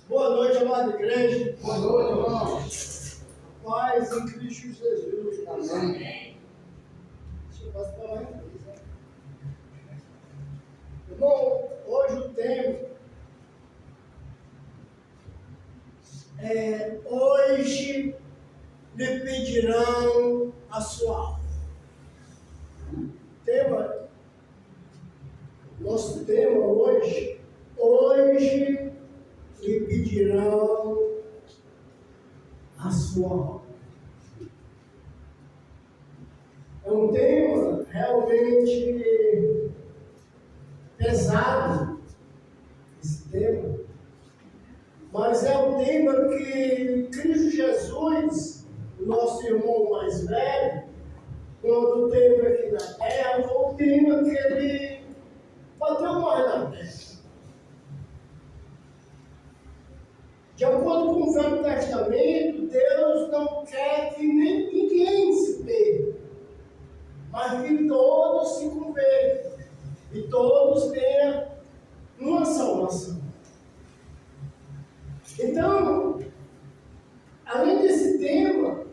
Boa noite, amada igreja. Boa noite, irmão. Paz em Cristo Jesus. Amém. Deixa eu passar para lá. Irmão, hoje o tema é: hoje lhe pedirão a sua alma. Nosso tema hoje lhe pedirão a sua alma. É um tema realmente pesado, esse tema, mas é um tema que Cristo Jesus, o nosso irmão mais velho, quando esteve aqui na terra, foi um tema que ele bateu mais na terra. De acordo com o Velho Testamento, Deus não quer que nem ninguém se perca, mas que todos se convertam e todos tenham uma salvação. Então, além desse tema,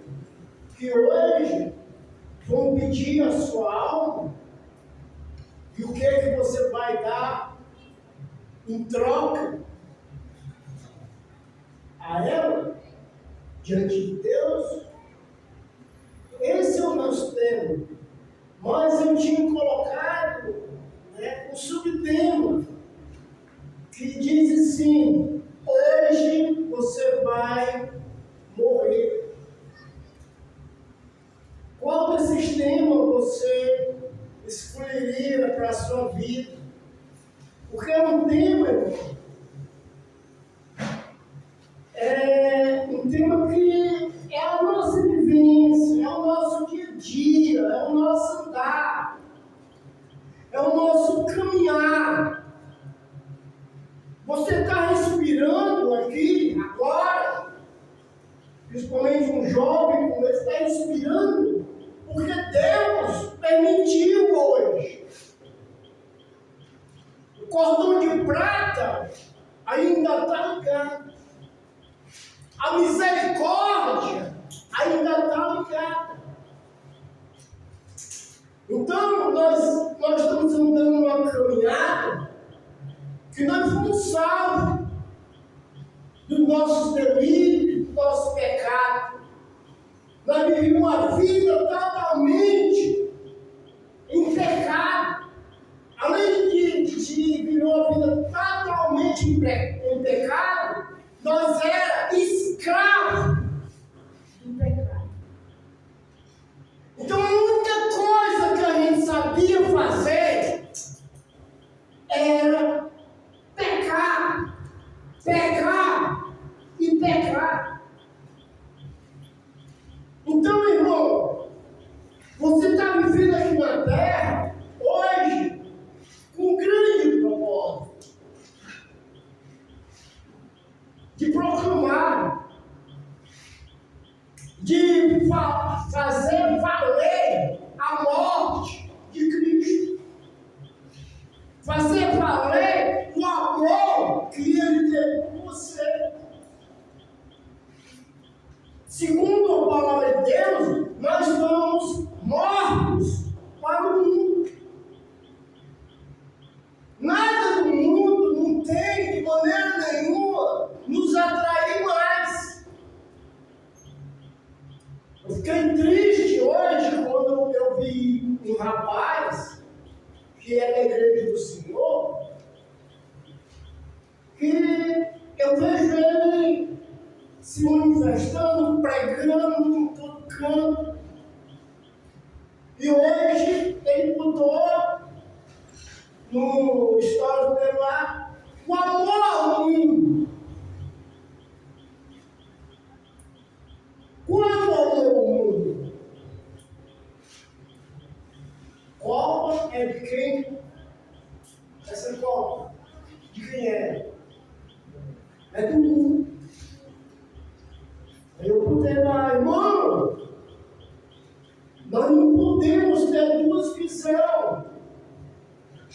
que hoje vão pedir a sua alma, e o que é que você vai dar em troca a ela, diante de Deus, esse é o nosso tema. Mas eu tinha colocado um subtema que diz assim: hoje você vai morrer. Qual desses temas você escolheria para a sua vida? Porque é um tema, irmão, é um tema que é a nossa vivência, é o nosso dia a dia, é o nosso andar, é o nosso caminhar. Você está respirando aqui, agora, principalmente um jovem como esse, está respirando, porque Deus permitiu hoje. O cordão de prata ainda está ligado. A misericórdia ainda está ligada. Então, nós estamos andando uma caminhada que nós fomos salvos dos nossos delitos, do nosso pecado. Nós vivemos uma vida totalmente em pecado. Além de viver uma vida totalmente em pecado, nós éramos escravos do pecado. Então a única coisa que a gente sabia fazer era pecar, pecar e pecar. Então, irmão, você está vivendo aqui na terra hoje com um grande propósito de proclamar, de fazer valer a morte de Cristo, fazer valer o amor que Ele teve por você. Segundo a palavra de Deus, nós estamos mortos para o mundo. Nada do mundo não tem, de maneira nenhuma, nos atrair mais. Eu fiquei triste hoje quando eu vi um rapaz, que é da igreja do Senhor, que eu vejo ele se manifestando, pregando em todo canto. E hoje ele botou no histórico dele lá o amor ao mundo. Qual é o amor ao mundo? Copa é de quem? Essa copa de quem é? É do mundo. Eu botei lá, irmão, nós não podemos ter duas visões.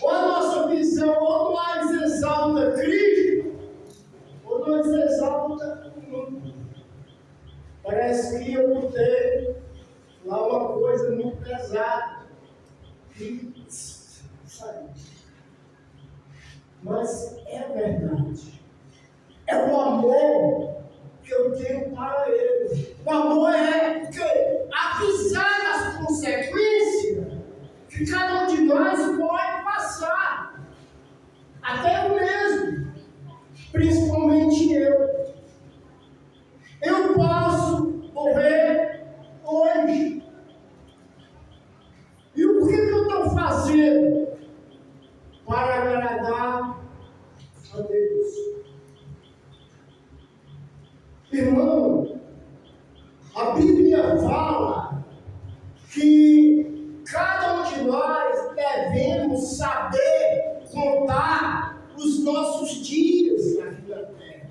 Ou a nossa visão ou nós exalta Cristo, ou nós nos exalta muito. Parece que eu botei lá uma coisa muito pesada e saiu. Mas é verdade. É o amor que eu tenho para ele. O amor é que, apesar das consequências que cada um de nós pode passar, até eu mesmo, principalmente eu posso morrer hoje. E o que eu estou fazendo para agradar a Deus? Irmão, a Bíblia fala que cada um de nós devemos saber contar os nossos dias na vida terra.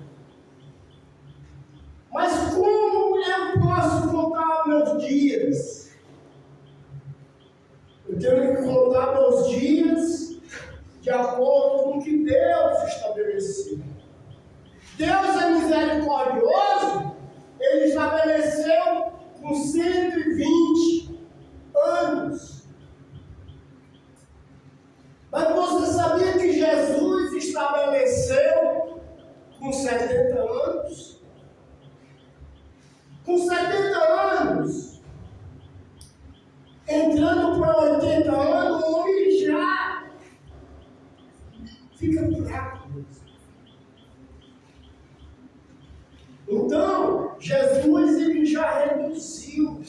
Mas como eu posso contar meus dias? Eu tenho que contar meus dias de acordo com o que Deus estabeleceu. Deus é misericordioso, Ele estabeleceu com 120 anos. Mas você sabia que Jesus estabeleceu com 70 anos? Com 70 anos, entrando para 80 anos, o homem já fica fraco. Então, Jesus ele já reduziu.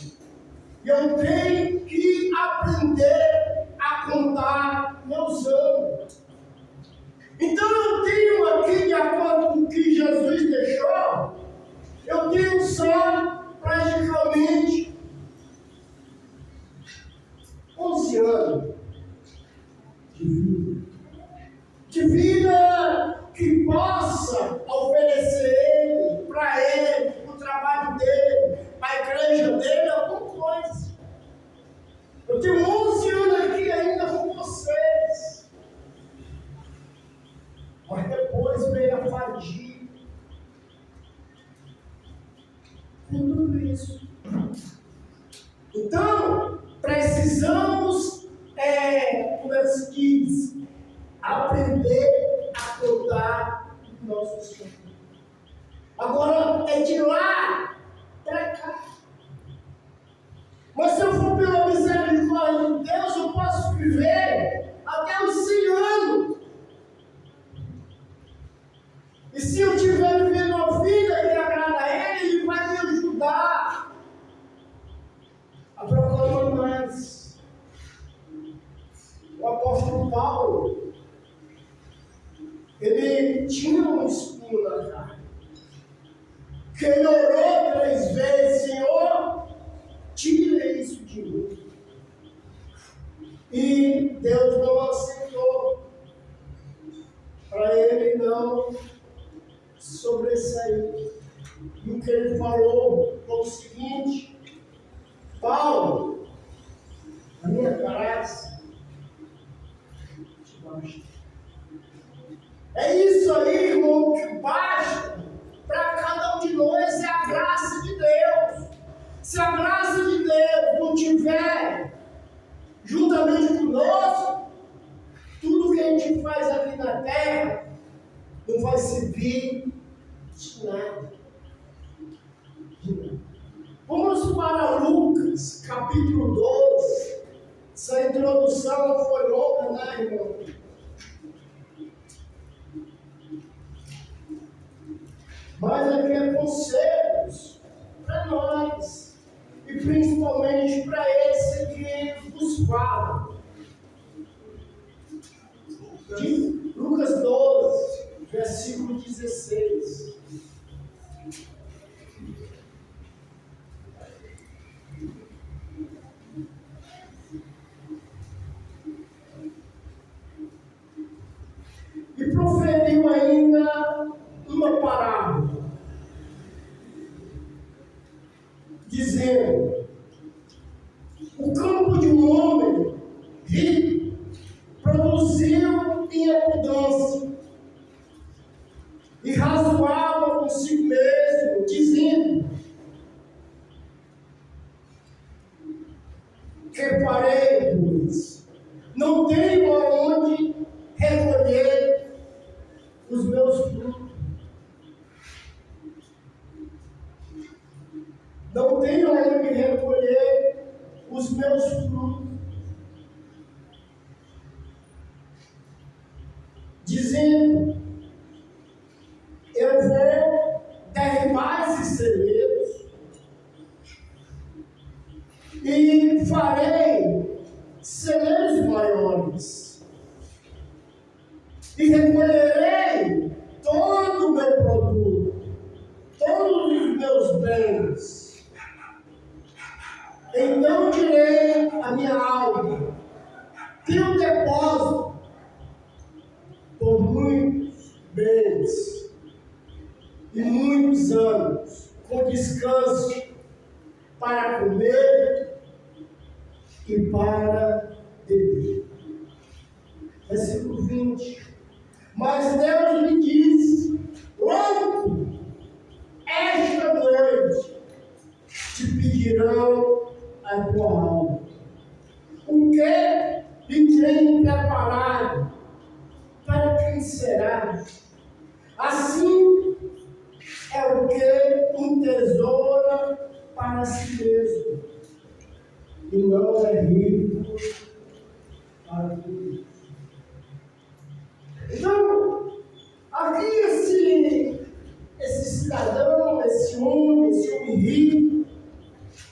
E eu tenho que aprender a contar meus anos. Então, eu tenho aqui, de acordo com o que Jesus deixou, eu tenho só praticamente 11 anos de vida. De vida que possa oferecer para ele, o trabalho dele, a igreja dele, alguma coisa. Eu tenho 11 anos aqui ainda com vocês. Mas depois veio a fadiga. Com tudo isso. Então, precisamos, como eu disse, aprender a contar os nossos tempos. Agora é de lá para cá. Mas se eu for pela misericórdia de Deus, eu posso viver até os 100 anos. E se eu estiver vivendo uma vida que agrada a Ele, Ele vai me ajudar a proclamar mais. O apóstolo Paulo, ele tinha um espinho na carne, que ele orou 3 vezes: Senhor, tira isso de mim. E Deus não aceitou, para ele não sobressair. E o que ele falou foi o seguinte: Paulo, a minha graça te basta. É isso aí, irmão, que basta para cada um de nós, é a graça de Deus. Se a graça de Deus não tiver juntamente conosco, tudo que a gente faz aqui na terra não vai servir de nada. Vamos para Lucas, capítulo 12. Essa introdução foi longa, né, irmão? Mas aqui é conselhos para nós, e principalmente para esse que nos fala. De Lucas 12, versículo 16. E proferiu ainda uma parábola, dizendo: o campo de um homem rico produziu em abundância, e razoável consigo mesmo, dizendo: reparei, pois, não tenho aonde recolher os meus frutos. Não tenho aonde recolher os meus frutos. Dizendo: eu vou derribar esses celeiros e farei celeiros maiores e recolherei todo o meu produto, todos os meus bens. Então direi à minha alma: tenho depósito por muitos bens e muitos anos, com descanso para comer e para beber. Versículo 20. Mas Deus me disse: louco, esta noite te pedirão a tua alma. O que lhe tem preparado? Para quem será? Assim é o que um tesoura para si mesmo, e não é rico para tudo. Então, aqui esse cidadão, esse homem rico,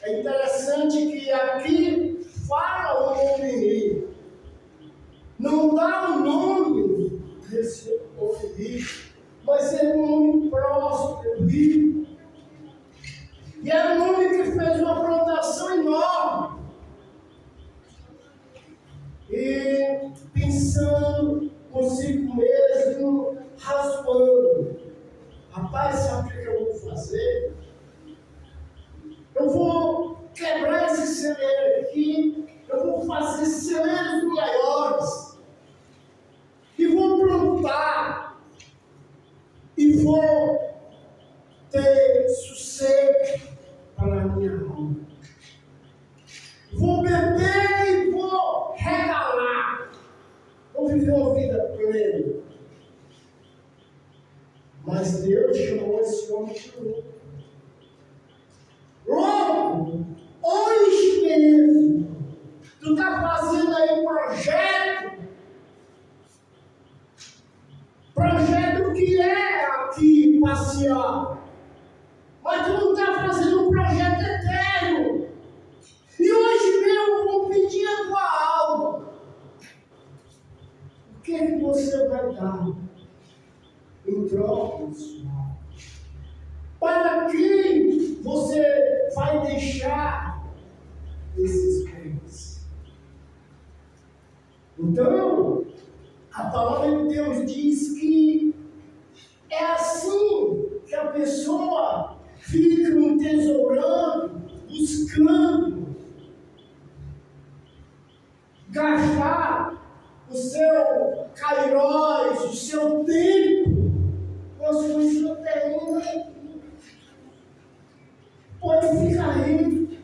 é interessante que aqui fala o homem rico, não dá o nome desse homem rico, mas é um homem próspero, rico. E é um homem que fez uma plantação enorme. E pensando consigo mesmo, raspando: rapaz, sabe o que eu vou fazer? Eu vou quebrar esse celeiro aqui, eu vou fazer celeiros maiores, e vou plantar, e vou ter sossego para a minha alma. Vou beber e vou regalar, vou viver uma vida plena. Mas Deus chamou esse homem de louco. Louco, hoje mesmo, tu está fazendo aí projeto que é aqui passear, mas tu não está fazendo um projeto eterno. E hoje mesmo eu vou pedir a tua alma. O que é que você vai dar em troca disso? Para quem você vai deixar esses bens? Então, a palavra de Deus diz que é assim que a pessoa fica entesourando, buscando gastar o seu kairós, o seu tempo com as coisas terrenas. Pode ficar rico,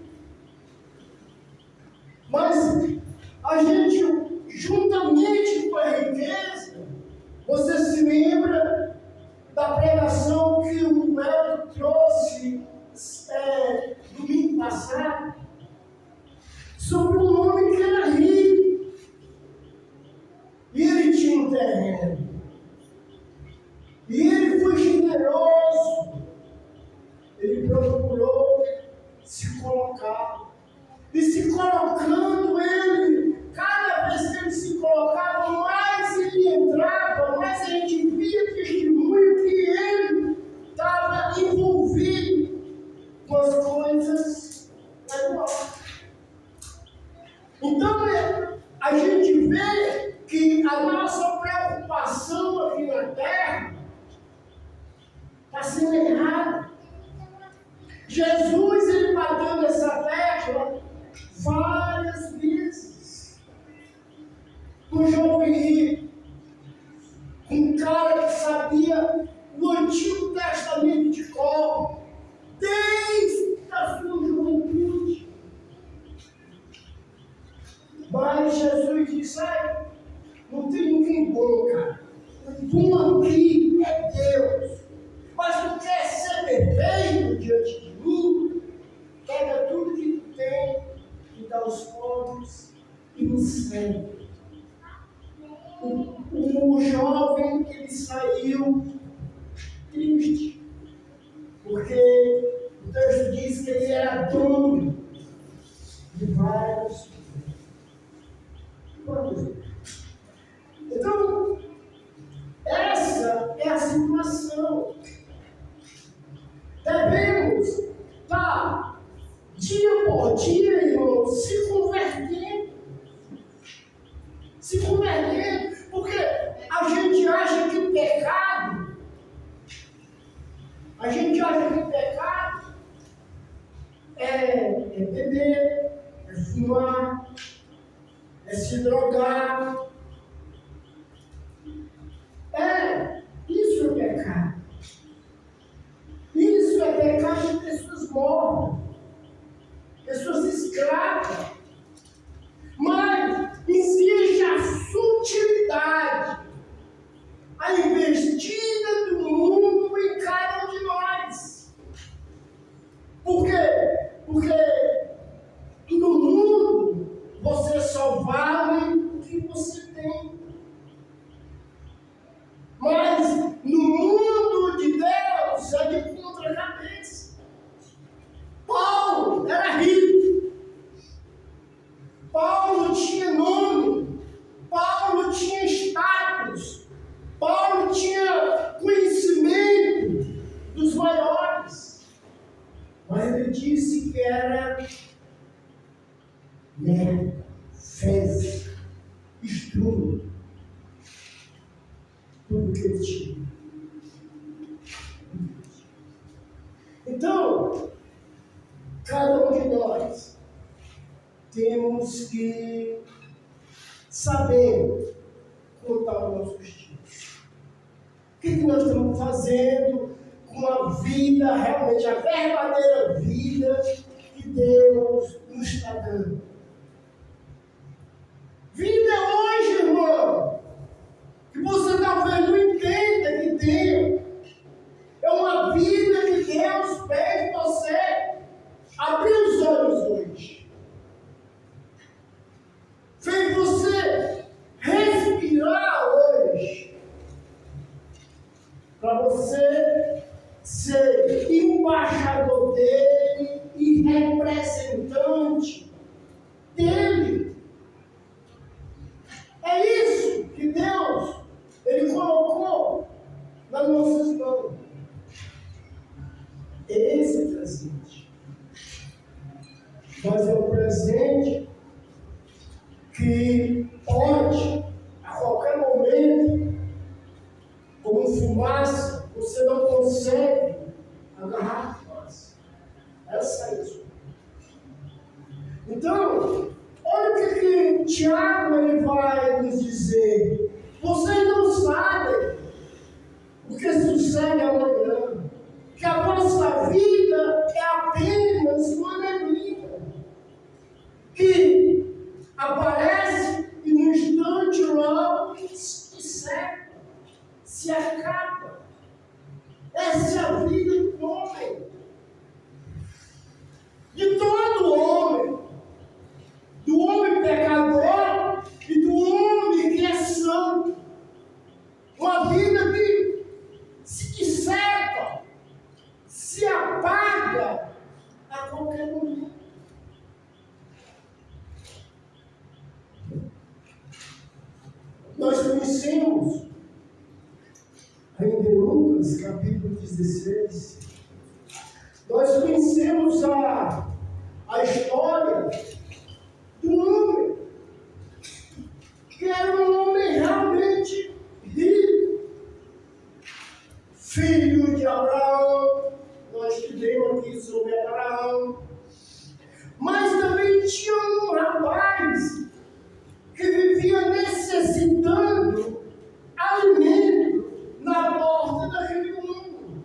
mas a gente, juntamente com a riqueza, você se lembra da pregação que o Melo trouxe domingo passado, sobre um homem que era rico, e ele tinha um terreno, e ele foi generoso, ele procurou se colocar, e se colocando ele, cada vez que ele se colocava, mais ele entrava, mais a gente via testemunho que ele estava envolvido com as coisas da. Então, a gente vê que a nossa preocupação aqui na terra está sendo errada. Jesus, ele bateu nessa tecla várias vezes. Um jovem rico, um cara que sabia o Antigo Testamento triste, porque o texto diz que ele era dono de vários planos. Então, essa é a situação. Devemos estar, dia por dia, irmão, se convertendo. Se convertendo, porque a gente acha que pecado é beber, é fumar, é se drogar. Isso é pecado. Isso é pecado de pessoas mortas, pessoas escravas. Mas existe a sutilidade, a investida do mundo em cada um de nós. Por quê? Porque no mundo você só vale o que você tem. Mas no mundo de Deus é de ponta cabeça. Paulo era rico. Paulo tinha nome. Paulo tinha status. Paulo tinha conhecimento dos maiores. Mas ele disse que era merda, fezes, estrume. Tudo que ele tinha. Então, cada um de nós temos que saber contar o nosso destino. O que nós estamos fazendo com a vida, realmente a verdadeira vida que Deus nos está dando. Vida hoje, irmão, que você talvez não entenda que tem. É uma vida que Deus fez você abrir os olhos hoje. Fez você respirar hoje. Para você ser embaixador dele e representante dele. É isso que Deus, ele colocou nas nossas mãos. Esse presente. Mas é um presente que pode, a qualquer momento, como fumaça, você não consegue agarrar a fumaça. Essa é isso. Então, olha o que Tiago ele vai nos dizer. Vocês não sabem o que sucede amanhã. Que a nossa vida é apenas uma neblina que aparece e no instante logo se seca, se acaba. Essa é a vida do homem, de todo homem, do homem pecador e do homem que é santo. Uma vida que se disseca, se apaga a qualquer momento. Nós conhecemos, ainda em Lucas, capítulo 16, nós conhecemos a história do homem, que era um homem realmente rico, filho de Abraão. Nós estudamos aqui sobre Abraão. Mas também tinha um rapaz que vivia necessitando alimento na porta daquele mundo.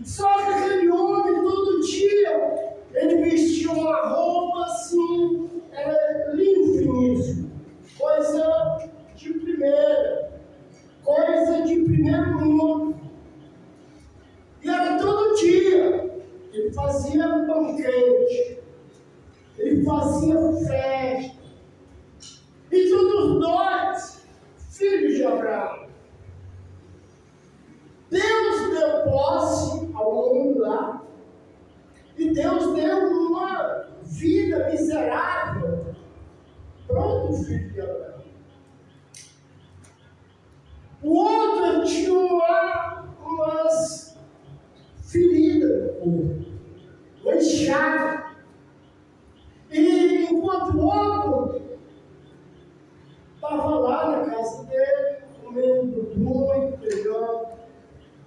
Só que aquele homem, todo dia, ele vestia uma roupa assim, era lindo, finíssimo, coisa de primeira, coisa de primeiro mundo. E era todo dia. Ele fazia banquete, ele fazia festa. E todos nós, filhos de Abraão,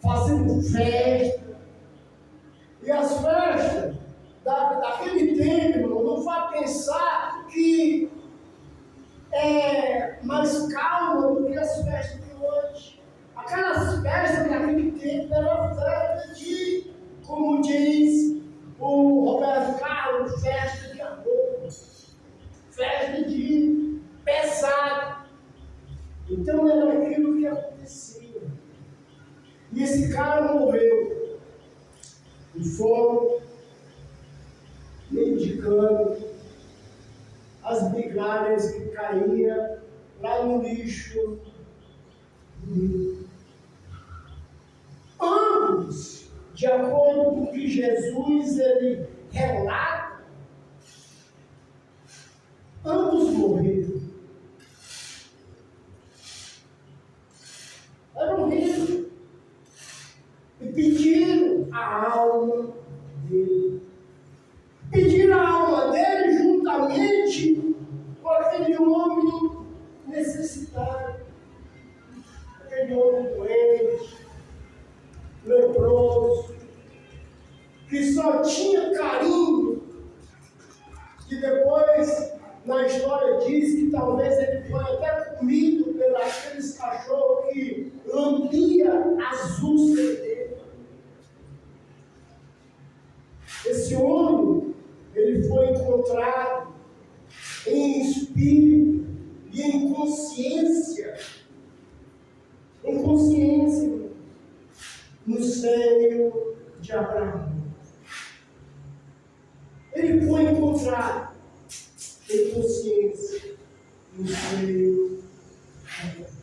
fazendo festa. E as festas daquele tempo, irmão, não vai pensar que é mais calma do que as festas de hoje. Aquelas festas daquele tempo eram festas de, como diz o Roberto Carlos, festa de amor, festa de pesado. Então era aquilo que acontecia. E esse cara morreu de fome, mendicando as migalhas que caíam lá no lixo. Ambos, de acordo com o que Jesus ele relata, ambos morreram. Eram ricos e pediram a alma dele. Pediram a alma dele juntamente com aquele homem necessitado, aquele homem doente, leproso, que só tinha carinho, que depois na história diz que talvez ele foi até comido pelos cachorros que lambiam as úlceras dele. Esse homem, ele foi encontrado em espírito e em consciência, no seio de Abraão. Ele foi encontrado em consciência no seio de Abraão.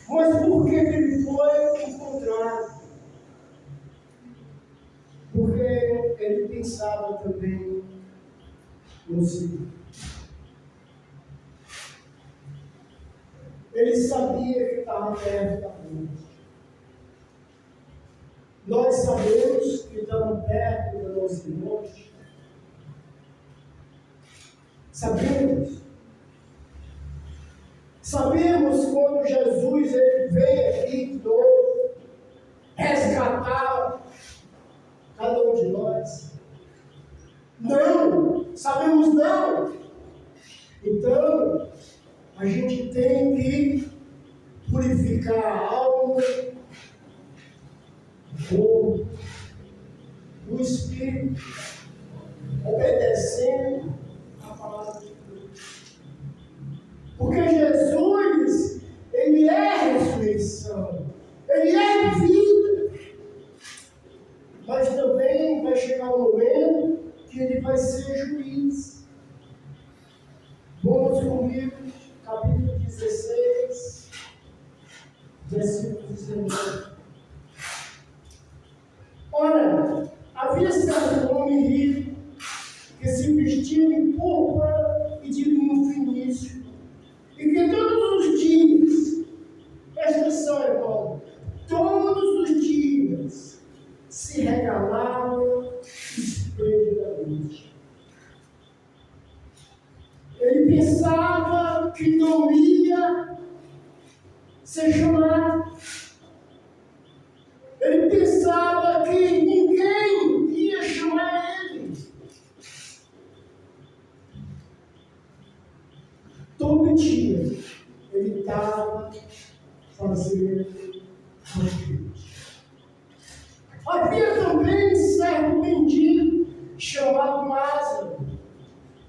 Mas por que ele foi encontrado? Porque ele pensava também no Senhor. Ele sabia que estava perto da morte. Nós sabemos que estamos perto da nossa morte. Sabemos. Sabemos quando Jesus ele veio aqui de novo resgatar cada um de nós. Não, sabemos não. Então, a gente tem que purificar a alma, o corpo, o espírito, obedecendo a palavra de Deus. Porque Jesus, ele é ressurreição, ele é vida. Mas também vai chegar um momento que ele vai ser juiz. Vamos comigo, capítulo 16, versículo 19. Ora, havia certo homem rico que se vestia de púrpura e de linho finíssimo, e que todos os dias, presta atenção, irmão, todos os dias se regalava esplendidamente. Ele pensava que não ia ser chamado. Ele pensava que ninguém ia chamar ele. Todo dia ele estava fazendo banquete. Havia também certo mendigo chamado Lázaro,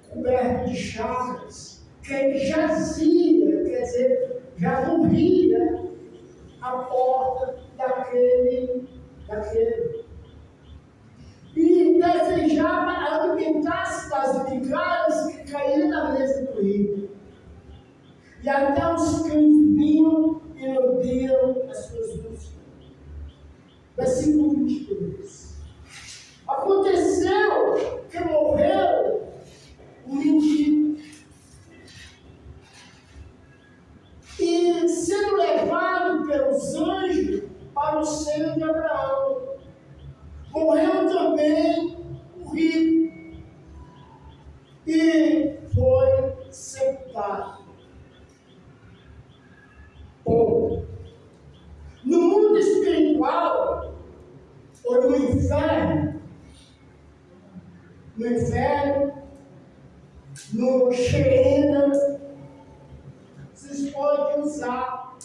coberto de chagas, que ele jazia, quer dizer, já morria à porta daquele. E desejava alimentar-se das migalhas que caíam na mesa do rico. E até os cães vinham e lambiam as suas úlceras. Versículo 22. Aconteceu que morreu o mendigo. E sendo levado pelos anjos para o seio de Abraão, morreu também o rico e foi sepultado. Bom, no inferno, no Sheena. Vocês podem usar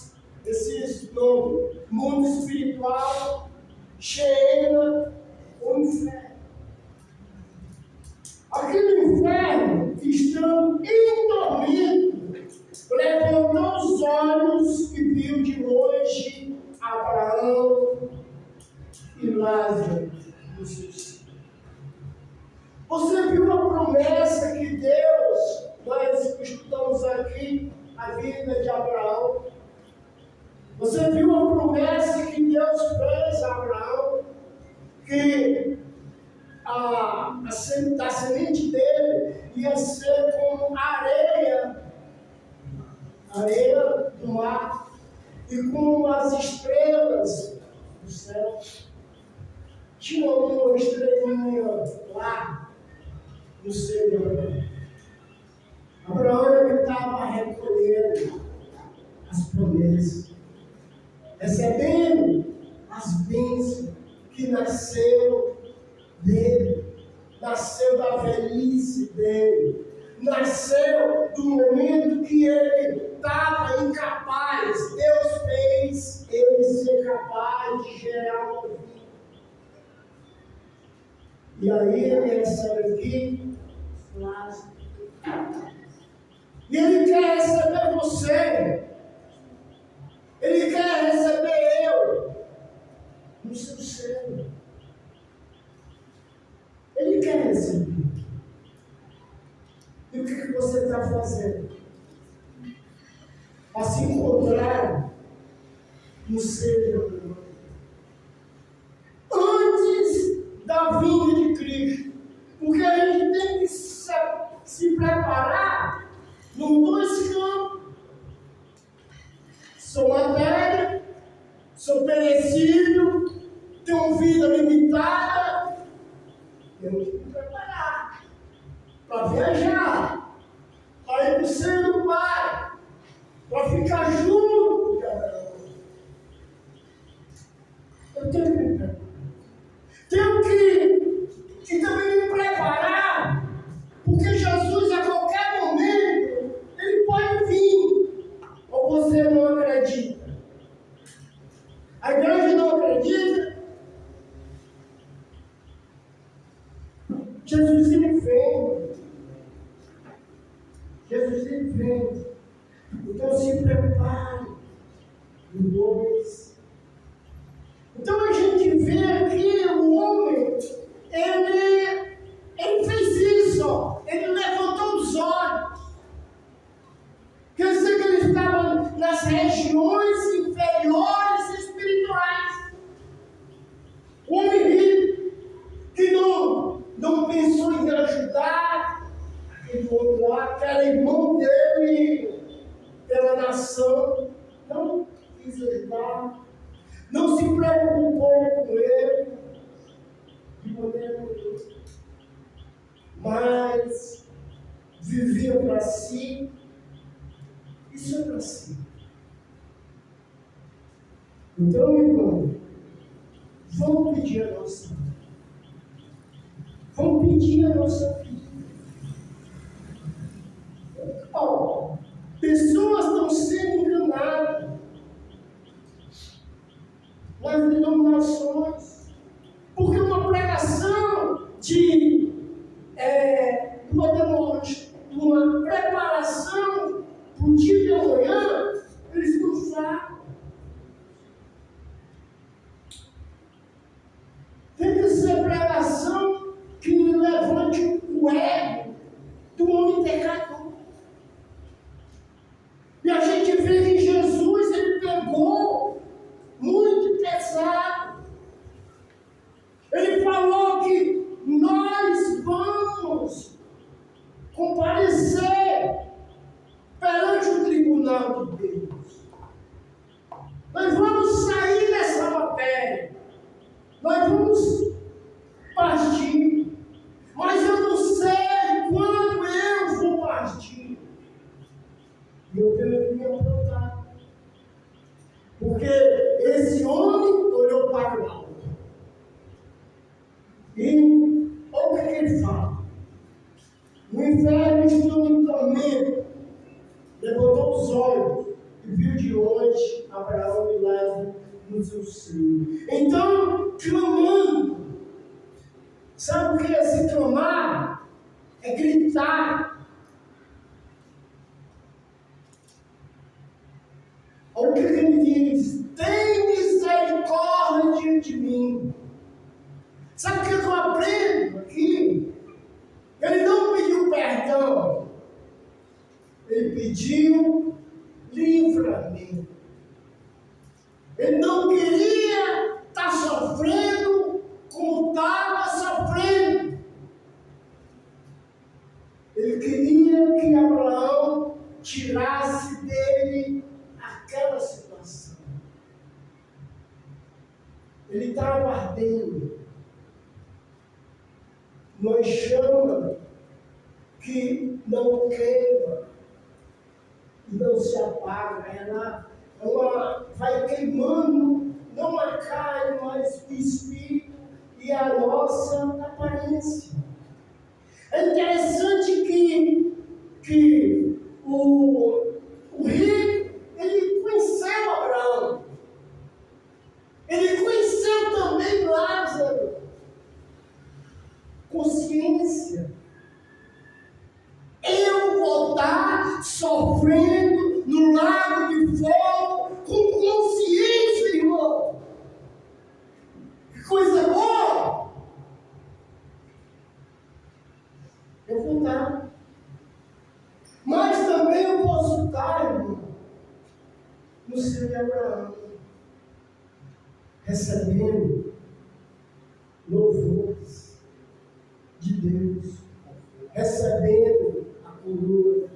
esses nomes, mundo espiritual, Sheena ou inferno. Aqui no inferno, estando em tormento, levantou os olhos e viu de longe Abraão e Lázaro no seu seio. Você viu a promessa que Deus, nós estudamos aqui a vida de Abraão. Você viu a promessa que Deus fez a Abraão, que da semente dele ia ser como areia do mar e como as estrelas do céu. Tinha uma estrelinha lá no seio de Abraão. Abraão estava recolhendo as promessas, recebendo as bênçãos que nasceram dele, nasceu da velhice dele, nasceu do momento que ele estava incapaz. Deus fez ele ser capaz de gerar uma vida. E aí ele recebe aqui Lázaro. E ele quer receber você. Ele quer receber eu no seu seio. Ele quer receber. E o que você está fazendo? Para se encontrar no seio de Deus. Antes da vinda de Cristo. Porque a gente tem que se preparar nos dois campos. Sou matéria, sou perecível, tenho vida limitada. Temos que me preparar para viajar, para ir para o seio do Pai, para ficar junto de Abraão. Eu tenho que me preparar. Tenho que também me preparar, porque Jesus a qualquer momento, ele pode vir, ou você não acredita. A igreja não acredita. Jesus ele vem. Jesus ele vem. Então se prepare. Dois. Então a gente vê aqui o homem, ele fez isso, ó. Ele levantou os olhos. Quer dizer que ele estava nas regiões inferiores espirituais. O homem rico, que não pensou em ajudar aquele outro lá, que era irmão dele, pela nação, não quis ajudar. Não se preocupou com ele de maneira nenhuma, mas vivia para si. Isso é para si. Então, irmão, vamos pedir a nossa vida. Vamos pedir a nossa vida. Oh, pessoas estão sendo enganadas nas denominações, porque uma pregação de uma preparação para o dia de amanhã, eles não sabem. Tem que ser pregação que levante o ego do homem pecador. E a gente vê que Jesus, ele pegou muito pesado. Ele falou que nós vamos comparecer perante o tribunal de Deus. Nós vamos sair dessa matéria. Nós vamos partir. Mas eu não sei quando eu vou partir. E eu tenho que me apontar. Porque esse homem olhou para o alto. E olha o que ele fala. Deus eu sei. Então, clamando. Sabe o que é se clamar? É gritar. Olha o que ele diz: tem misericórdia de mim. Sabe o que eu aprendo aqui? Ele não pediu perdão. Ele pediu livramento. Ele não queria estar sofrendo como estava sofrendo. Ele queria que Abraão tirasse dele aquela situação. Ele estava ardendo. Uma chama que não queima e não se apaga. Ela vai queimando, não a carne, mas o espírito e a nossa aparência. É interessante que o rico, ele conheceu Abraão. Ele conheceu também Lázaro. Consciência. Eu vou estar sofrendo no lago de fogo com consciência, irmão. Que coisa boa! Eu vou estar. Mas também eu posso estar, irmão, no seu de Abraão, recebendo louvores de Deus, recebendo a coroa,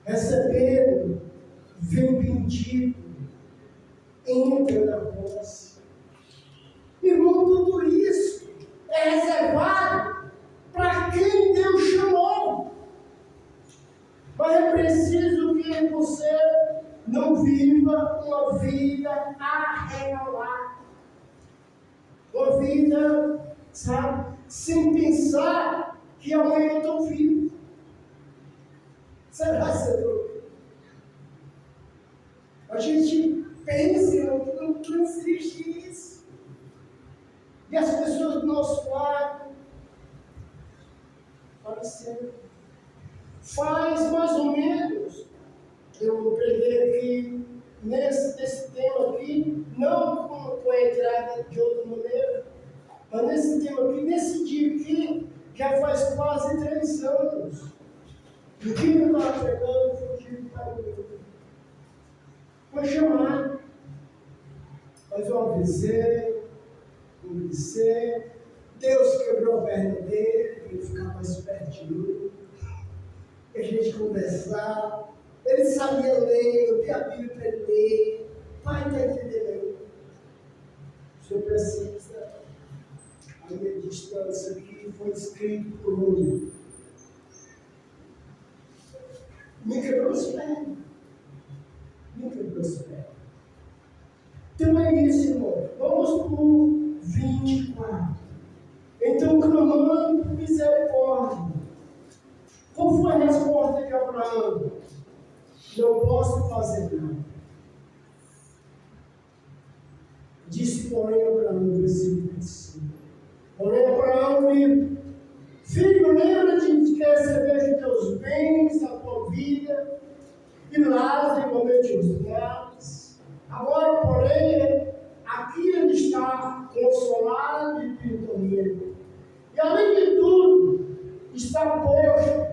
recebendo, vem bendito, entra na posse. Irmão, tudo isso é reservado para quem Deus chamou. Mas é preciso que você não viva uma vida arregalada. Uma vida, sabe, sem pensar que amanhã eu estou vivo. Será, Senhor? A gente pensa, não existe isso. E as pessoas do nosso lado faleceram. Faz mais ou menos, eu preguei aqui, nesse tema aqui, não com a entrada de outra maneira, mas nesse tema aqui, nesse dia aqui, já faz quase 3 anos. O dia que eu estava pregando foi o dia que estava doendo. Foi chamado. Mas eu avisei, Deus quebrou a perna dele, para ele ficar mais pertinho. A gente conversava. Ele sabia ler, eu dei a Bíblia para ele ler. Pai, está entendendo? O senhor precisa. A minha distância aqui foi escrito por um. Me quebrou os pés. Então é isso, irmão. Vamos para o 24. Então, clamando por misericórdia. Qual foi a resposta de Abraão? Não posso fazer nada. Disse, porém, Abraão, no versículo 25. Porém, Abraão disse: filho, lembra-te de que receber os teus bens, da tua vida, e Lázaro igualmente os males. Agora, porém, aqui ele está consolado e perdonado. E além de tudo, está posto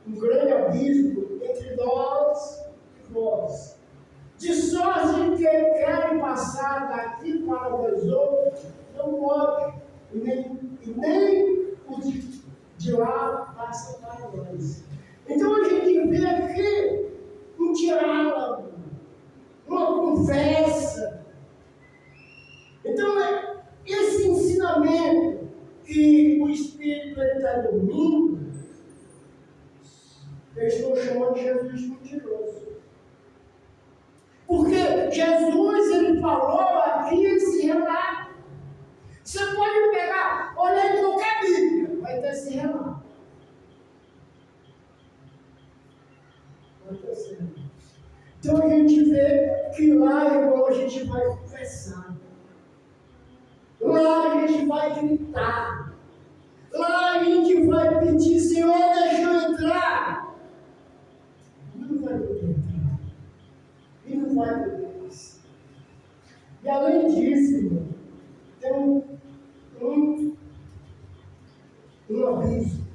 um grande abismo entre nós e vós. De sorte que quem quer passar daqui para vós outros não pode, e nem os de lá passam para nós. Então a gente vê aqui um diálogo, uma conversa. Então é esse ensinamento que o Espírito está dormindo. Eu estou chamando Jesus de mentiroso. Porque Jesus, ele falou aqui esse relato. Você pode pegar, olhar em qualquer Bíblia, vai ter esse relato. Então a gente vê que lá, irmão, a gente vai conversar. Lá a gente vai gritar. Lá a gente vai pedir, Senhor, deixa eu entrar. Não vai poder entrar. E não vai poder isso. E além disso, irmão, tem um aviso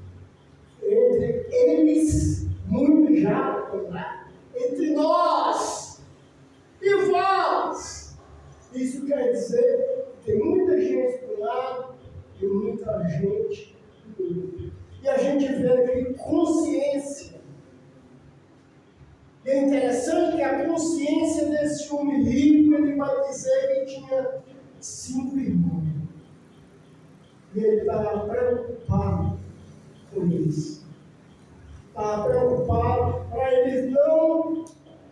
entre eles, muito já, entre nós e vós. Isso quer dizer que tem muita gente do lado e muita gente do outro. E a gente vê aqui consciência. E é interessante que a consciência desse homem rico, ele vai dizer que tinha 5 irmãos. E ele estava preocupado com isso. Estava preocupado para eles não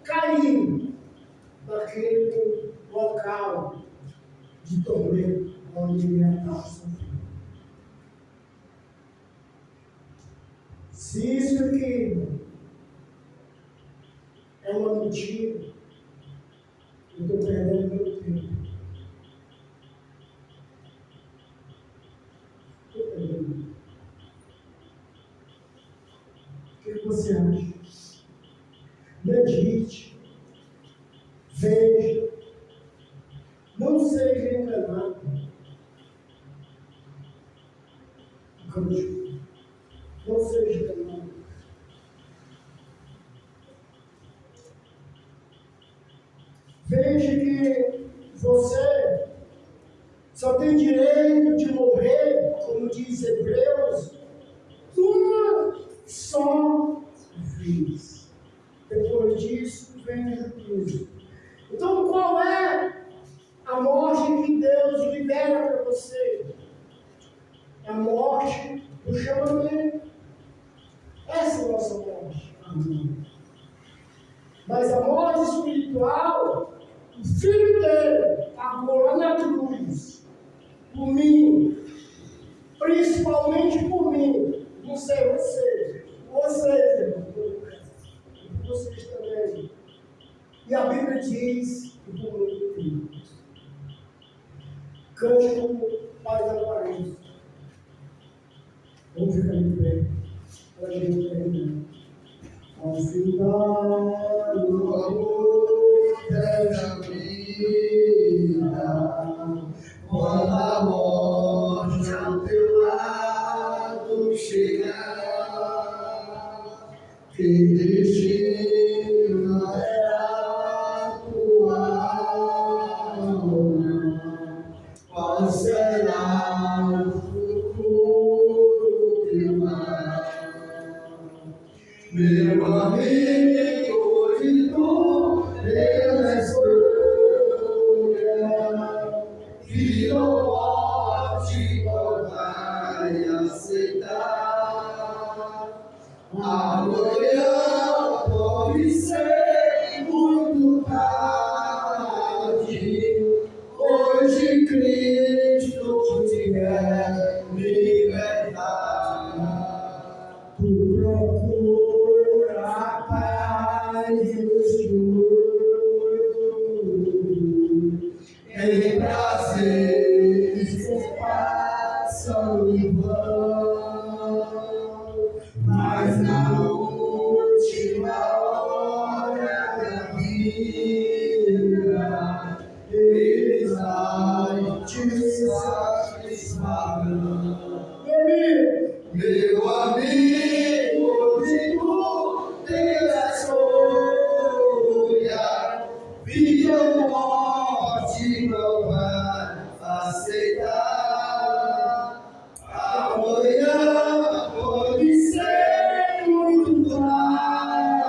caírem naquele local de tormento onde ele estava sofrendo. Se isso aqui é uma mentira, eu estou perdendo meu tempo. Estou perdendo. O que você acha? Medite, veja, não seja enganado. Não seja enganado. Veja que você só tem direito de morrer, como diz Hebreus, uma só vez. Depois disso, vem o juízo. Então, qual é a morte que Deus libera para você? É a morte do chamamento. Essa é a nossa morte. Mas a morte espiritual, o filho dele pagou lá na cruz, por mim, principalmente por mim, não sei vocês, irmãos, vocês também. E a Bíblia diz que por muito tempo. Cante como Pai da Paris. Vamos ficar de pé para a gente terminar. Ao final do amor dessa vida, quando a morte ao teu lado chegar, que destino será a tua alma? Qual será o futuro que vai? Meu amigo, de tu tens escolha, que não pode vai aceitar. Amanhã pode ser muito tarde. Hoje Cristo te quer libertar. Tu procura a paz este mundo, em prazeres que passam em vão, mas na última hora da vida, Ele vai te satisfazer. Meu amigo, de tu tens a escolha, vida ou morte não vai aceitar. Amanhã pode ser muito tarde.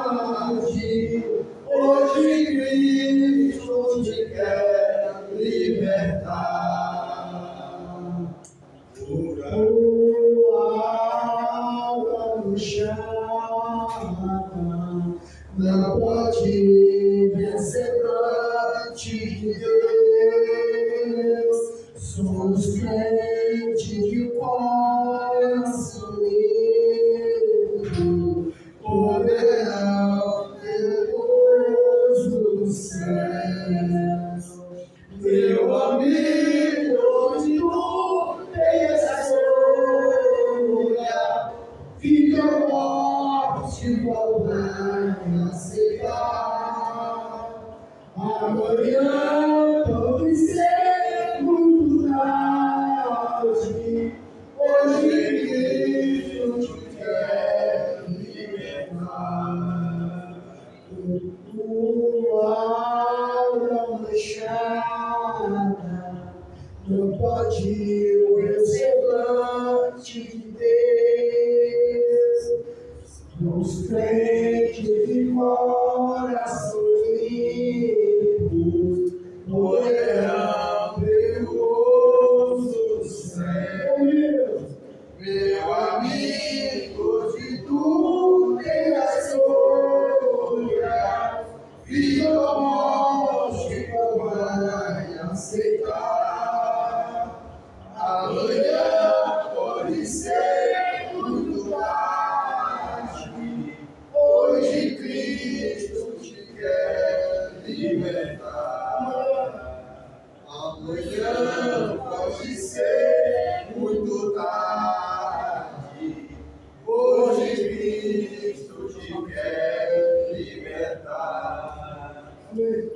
Hoje Cristo te quer libertar. Alma no chão não pode vencer diante de Deus. Somos crentes de coração limpo, poderão Deus Amanhã pode ser muito tarde. Hoje Cristo te quer libertar. Tua alma manchada não pode ver o semblante de Deus. Os crentes de coração limpo morrerão pelo gozo do céu. Meu amigo, de tudo tem a escolha, vida ou morte, vai aceitar. Amanhã pode ser muito tarde. Hoje Cristo te quer libertar. Amanhã pode ser muito tarde. Hoje Cristo te quer libertar. Amém.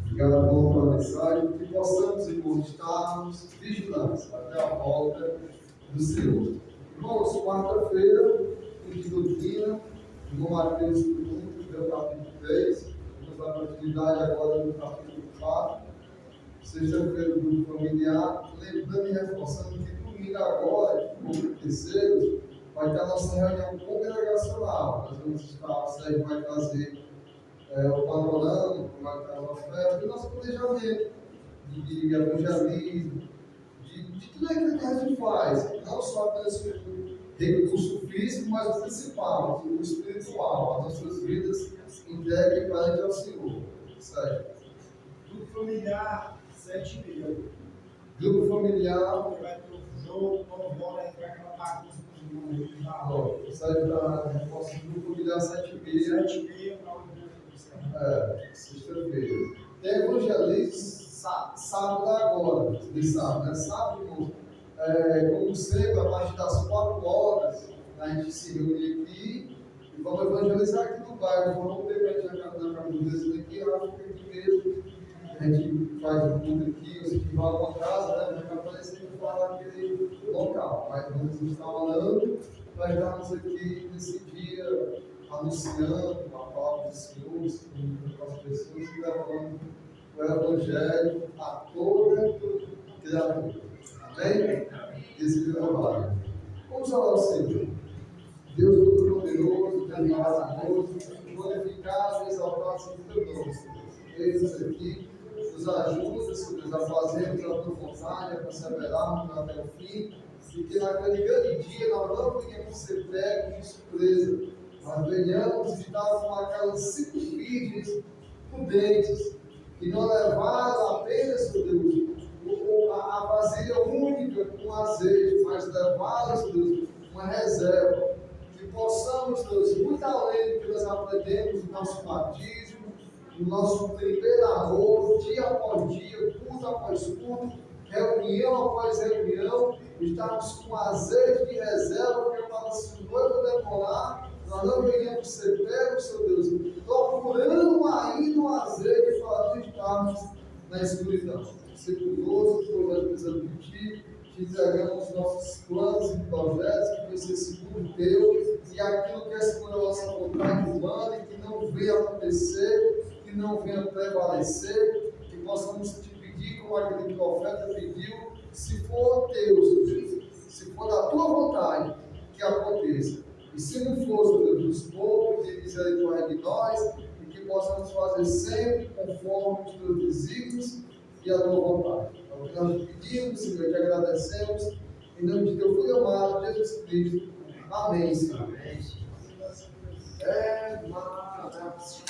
Obrigado, irmão, pela mensagem. Que possamos, irmãos, estarmos vigilantes até a volta do Senhor. Irmãos, quarta-feira, de doutrina, no Mateus 1, do capítulo 3. Vamos dar continuidade agora no capítulo 4. Sexta-feira, do grupo familiar. Lembrando e reforçando que domingo agora, como terceiros, vai ter a nossa reunião congregacional. Nós vamos estar, o Sérgio vai trazer o panorama, vai estar a oferta, e o nosso planejamento de evangelismo, de tudo aquilo que a gente faz, não só apenas o recurso físico, mas o principal, o espiritual, as nossas vidas entreguem perante ao Senhor. Certo? Grupo familiar, 7h30. Grupo familiar. Vai ter o jogo, 9 horas, vai aquela bagunça com os irmãos. O Sérgio está reforçando o grupo familiar 7h30. 7h30 para o sexta-feira. Tem evangelismo sábado agora, de sábado, né? Sábado, como sempre, a partir das 4 horas, a gente se reúne aqui e vamos evangelizar aqui no bairro. Vamos ter para a gente na caminho daqui, eu acho que aqui mesmo. A gente faz o culto aqui, você que vai a uma casa, né? Vai aparecer para falar naquele local. Mas vamos estar falando, nós estamos aqui nesse dia anunciando a palavra do Senhor, com as pessoas que levando o Evangelho a toda criatura. Amém? Esse é o trabalho. Vamos orar ao Senhor. Deus Todo-Poderoso, Deus maravilhoso, glorificado e exaltado seja o teu nome, Senhor. Eis aqui, nos ajuda, Senhor, a fazermos a tua vontade, a perseverarmos até o fim, e que naquele grande dia nós não venhamos ser pegos de surpresa, mas venhamos estar com aquelas 5 virgens prudentes, que não levaram apenas, Deus, a vasilha única com azeite, mas levaram, Deus, uma reserva. Que possamos, Deus, muito além do que nós aprendemos no nosso batismo, no nosso primeiro amor, dia após dia, culto após culto, reunião após reunião, estarmos com azeite de reserva, que para se o noivo demorar, nós não venhamos ser pegos, Senhor Deus, procurando ainda um azeite para não estarmos na escuridão. Se conosco, por nós precisamos de Ti, te entregamos os nossos planos e projetos, que vai ser segundo Teu, e aquilo que é segundo a nossa vontade humana, e que não venha acontecer, que não venha prevalecer, que possamos te pedir, como aquele profeta pediu, se for Teu, Deus, se for da Tua vontade, que aconteça. E se não for, Deus, nos poucos de misericórdia de nós, e que possamos fazer sempre conforme os Teus desígnios e a Tua vontade. É o que nós pedimos, Senhor, e agradecemos, em nome de Teu Filho amado, Jesus Cristo. Amém, Senhor. Amém. É maravilhoso.